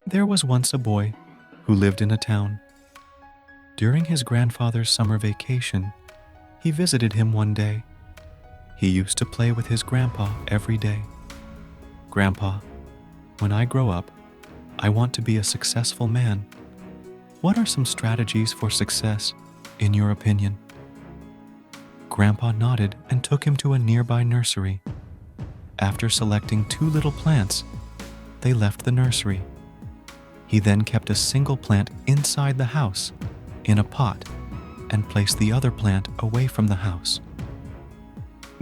There was once a boy who lived in a town. During his grandfather's summer vacation, he visited him one day. He used to play with his grandpa every day. "Grandpa, when I grow up, I want to be a successful man. What are some strategies for success, in your opinion?" Grandpa nodded and took him to a nearby nursery. After selecting 2 little plants, they left the nursery. He then kept a single plant inside the house, in a pot, and placed the other plant away from the house.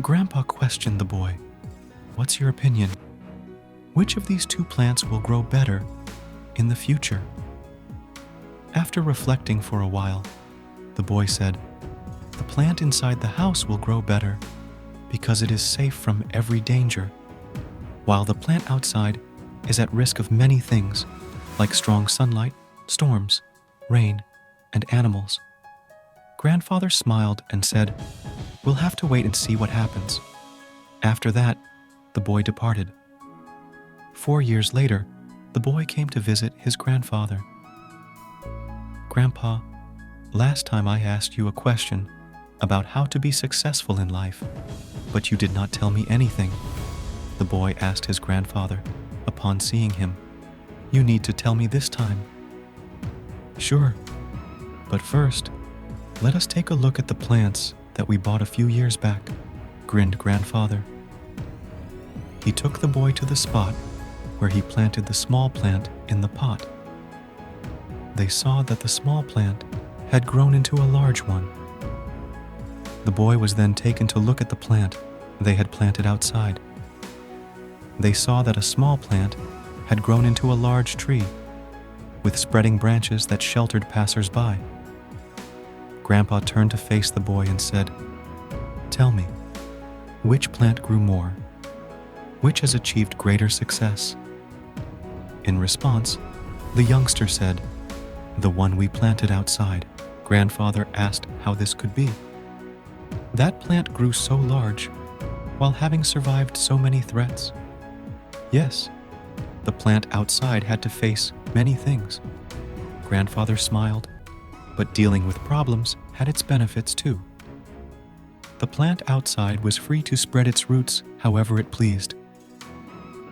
Grandpa questioned the boy, "What's your opinion? Which of these 2 plants will grow better in the future?" After reflecting for a while, the boy said, "The plant inside the house will grow better because it is safe from every danger, while the plant outside is at risk of many things, like strong sunlight, storms, rain, and animals." Grandfather smiled and said, "We'll have to wait and see what happens." After that, the boy departed. 4 years later, the boy came to visit his grandfather. "Grandpa, last time I asked you a question about how to be successful in life, but you did not tell me anything," the boy asked his grandfather upon seeing him. "You need to tell me this time." "Sure, but first, let us take a look at the plants that we bought a few years back," grinned grandfather. He took the boy to the spot where he planted the small plant in the pot. They saw that the small plant had grown into a large one. The boy was then taken to look at the plant they had planted outside. They saw that a small plant had grown into a large tree, with spreading branches that sheltered passers-by. Grandpa turned to face the boy and said, "Tell me, which plant grew more? Which has achieved greater success?" In response, the youngster said, "The one we planted outside." Grandfather asked how this could be. "That plant grew so large, while having survived so many threats." "Yes, the plant outside had to face many things." Grandfather smiled, but dealing with problems had its benefits too. The plant outside was free to spread its roots however it pleased.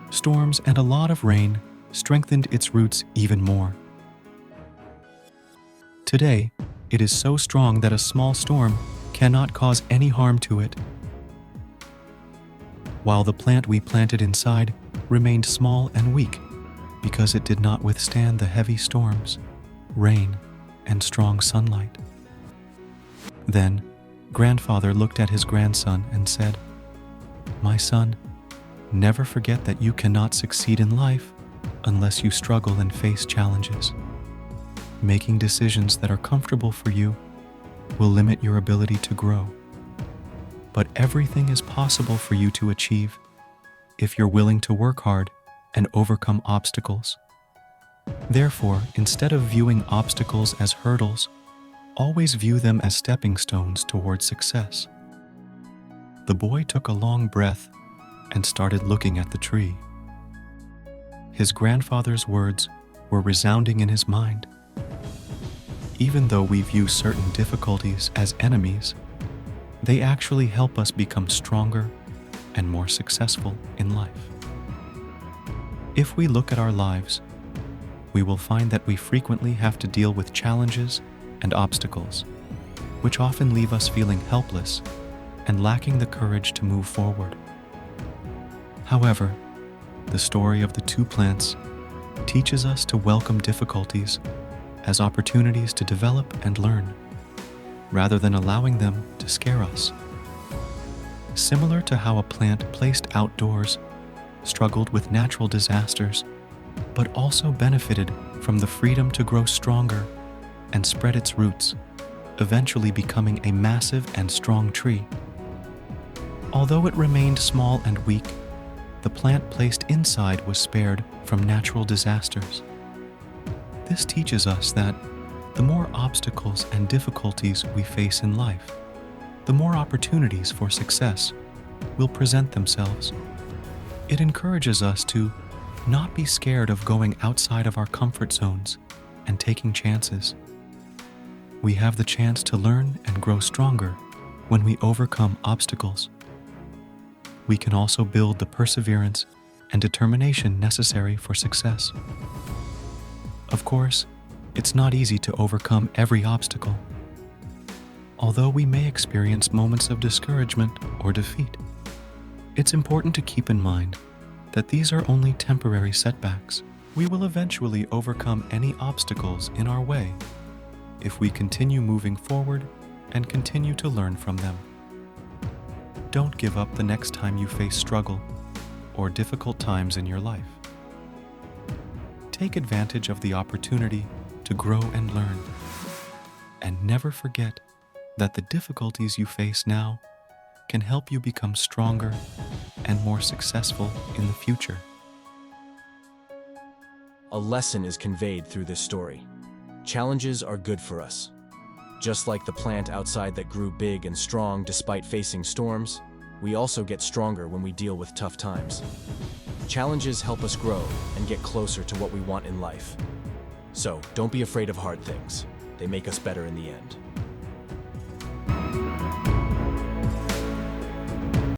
Storms and a lot of rain strengthened its roots even more. Today, it is so strong that a small storm cannot cause any harm to it, while the plant we planted inside remained small and weak because it did not withstand the heavy storms, rain, and strong sunlight. Then, grandfather looked at his grandson and said, "My son, never forget that you cannot succeed in life unless you struggle and face challenges. Making decisions that are comfortable for you will limit your ability to grow. But everything is possible for you to achieve if you're willing to work hard and overcome obstacles. Therefore, instead of viewing obstacles as hurdles, always view them as stepping stones towards success." The boy took a long breath and started looking at the tree. His grandfather's words were resounding in his mind. Even though we view certain difficulties as enemies, they actually help us become stronger and more successful in life. If we look at our lives, we will find that we frequently have to deal with challenges and obstacles, which often leave us feeling helpless and lacking the courage to move forward. However, the story of the 2 plants teaches us to welcome difficulties as opportunities to develop and learn, rather than allowing them to scare us. Similar to how a plant placed outdoors struggled with natural disasters, but also benefited from the freedom to grow stronger and spread its roots, eventually becoming a massive and strong tree. Although it remained small and weak, the plant placed inside was spared from natural disasters. This teaches us that the more obstacles and difficulties we face in life, the more opportunities for success will present themselves. It encourages us to not be scared of going outside of our comfort zones and taking chances. We have the chance to learn and grow stronger when we overcome obstacles. We can also build the perseverance and determination necessary for success. Of course, it's not easy to overcome every obstacle. Although we may experience moments of discouragement or defeat, it's important to keep in mind that these are only temporary setbacks. We will eventually overcome any obstacles in our way if we continue moving forward and continue to learn from them. Don't give up the next time you face struggle or difficult times in your life. Take advantage of the opportunity to grow and learn, and never forget that the difficulties you face now can help you become stronger and more successful in the future. A lesson is conveyed through this story. Challenges are good for us. Just like the plant outside that grew big and strong despite facing storms, we also get stronger when we deal with tough times. Challenges help us grow and get closer to what we want in life. So, don't be afraid of hard things. They make us better in the end.